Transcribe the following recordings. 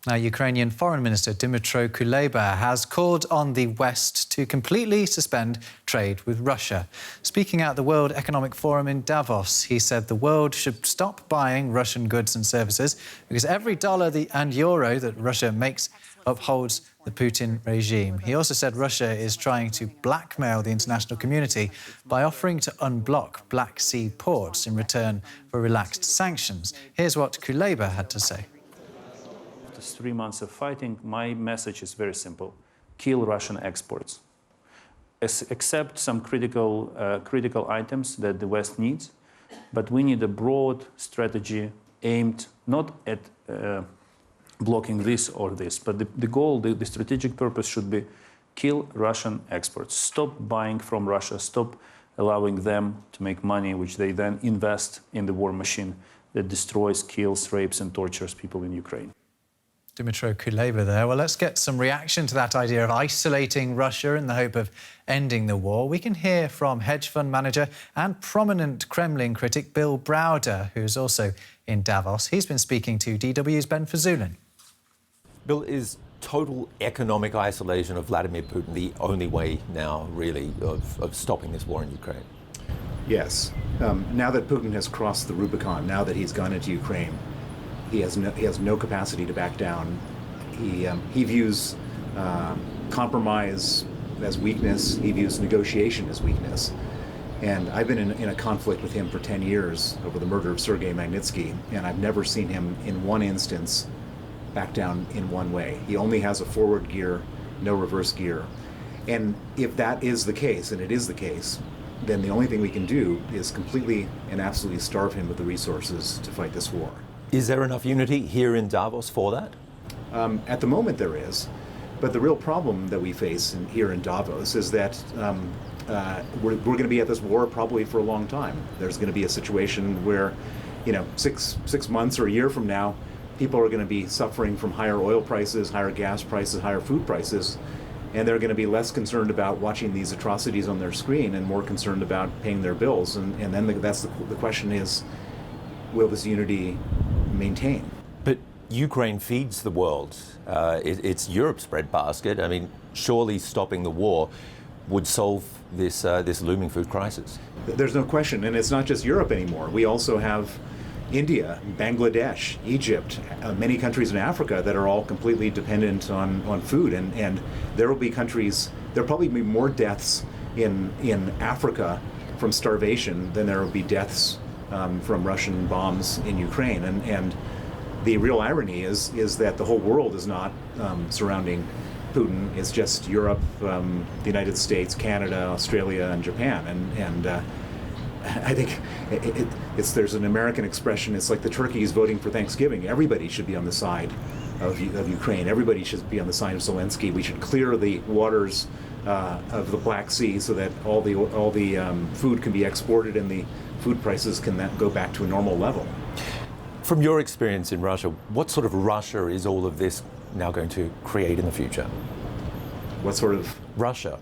Now, Ukrainian Foreign Minister Dmytro Kuleba has called on the West to completely suspend trade with Russia. Speaking at the World Economic Forum in Davos, he said the world should stop buying Russian goods and services because every dollar and euro that Russia makes upholds the Putin regime. He also said Russia is trying to blackmail the international community by offering to unblock Black Sea ports in return for relaxed sanctions. Here's what Kuleba had to say. After 3 months of fighting, my message is very simple. Kill Russian exports. Accept some critical items that the West needs, but we need a broad strategy aimed not at blocking this or this, but the goal, the strategic purpose should be kill Russian exports. Stop buying from Russia, stop allowing them to make money, which they then invest in the war machine that destroys, kills, rapes and tortures people in Ukraine. Dmytro Kuleba there. Well, let's get some reaction to that idea of isolating Russia in the hope of ending the war. We can hear from hedge fund manager and prominent Kremlin critic Bill Browder, who's also in Davos. He's been speaking to DW's Ben Fazulin. Bill, is total economic isolation of Vladimir Putin the only way now, really, of stopping this war in Ukraine? Yes. Now that Putin has crossed the Rubicon, now that he's gone into Ukraine, he has no capacity to back down. He views compromise as weakness. He views negotiation as weakness. And I've been in a conflict with him for 10 years over the murder of Sergei Magnitsky, and I've never seen him in one instance back down in one way. He only has a forward gear, no reverse gear. And if that is the case, and it is the case, then the only thing we can do is completely and absolutely starve him of the resources to fight this war. Is there enough unity here in Davos for that? At the moment there is, but the real problem that we face here in Davos is that we're going to be at this war probably for a long time. There's going to be a situation where, 6 months or a year from now, people are going to be suffering from higher oil prices, higher gas prices, higher food prices, and they're going to be less concerned about watching these atrocities on their screen and more concerned about paying their bills. And then the question is, will this unity maintain? But Ukraine feeds the world. It's Europe's breadbasket. I mean, surely stopping the war would solve this looming food crisis. There's no question, and it's not just Europe anymore. We also have India, Bangladesh, Egypt, many countries in Africa that are all completely dependent on food, and there will be countries, there'll probably be more deaths in Africa from starvation than there will be deaths from Russian bombs in Ukraine. And the real irony is that the whole world is not surrounding Putin. It's just Europe, the United States, Canada, Australia, and Japan. And I think there's an American expression, it's like the turkeys voting for Thanksgiving. Everybody should be on the side of Ukraine. Everybody should be on the side of Zelensky. We should clear the waters of the Black Sea so that all the food can be exported and the food prices can then go back to a normal level. From your experience in Russia, what sort of Russia is all of this now going to create in the future? What sort of Russia?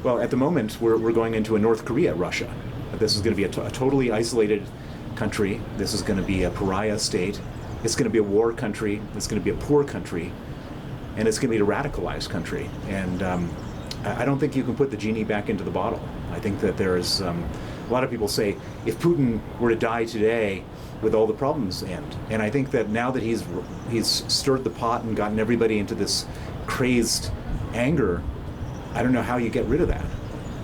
Well, at the moment, we're going into a North Korea Russia. This is going to be a totally isolated country. This is going to be a pariah state. It's going to be a war country. It's going to be a poor country. And it's going to be a radicalized country. And I don't think you can put the genie back into the bottle. I think that there's a lot of people say, if Putin were to die today, would all the problems end? And I think that now that he's stirred the pot and gotten everybody into this crazed anger, I don't know how you get rid of that.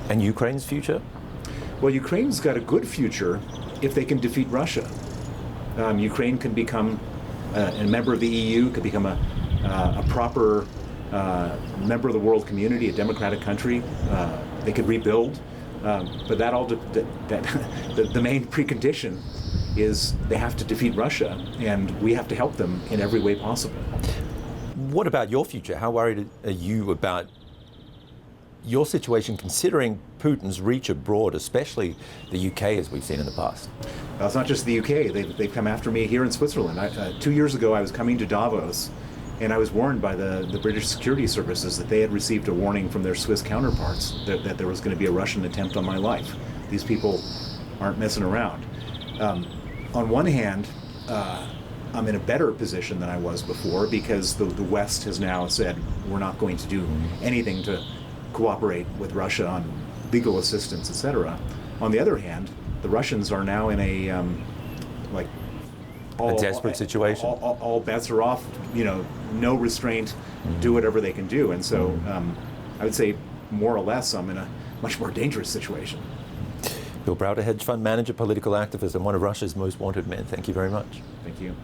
And Ukraine's future? Well, Ukraine's got a good future if they can defeat Russia. Ukraine can become a member of the EU, could become a proper member of the world community, a democratic country. They could rebuild, but the main precondition is they have to defeat Russia, and we have to help them in every way possible. What about your future? How worried are you about your situation, considering Putin's reach abroad, especially the UK, as we've seen in the past? It's not just the UK. They've come after me here in Switzerland. 2 years ago, I was coming to Davos, and I was warned by the British security services that they had received a warning from their Swiss counterparts that there was going to be a Russian attempt on my life. These people aren't messing around. On one hand, I'm in a better position than I was before because the West has now said we're not going to do anything to cooperate with Russia on legal assistance, etc. On the other hand, the Russians are now in a a desperate situation. All bets are off. No restraint. Do whatever they can do, and so I would say more or less I'm in a much more dangerous situation. Bill Browder, hedge fund manager, political activist, and one of Russia's most wanted men. Thank you very much. Thank you.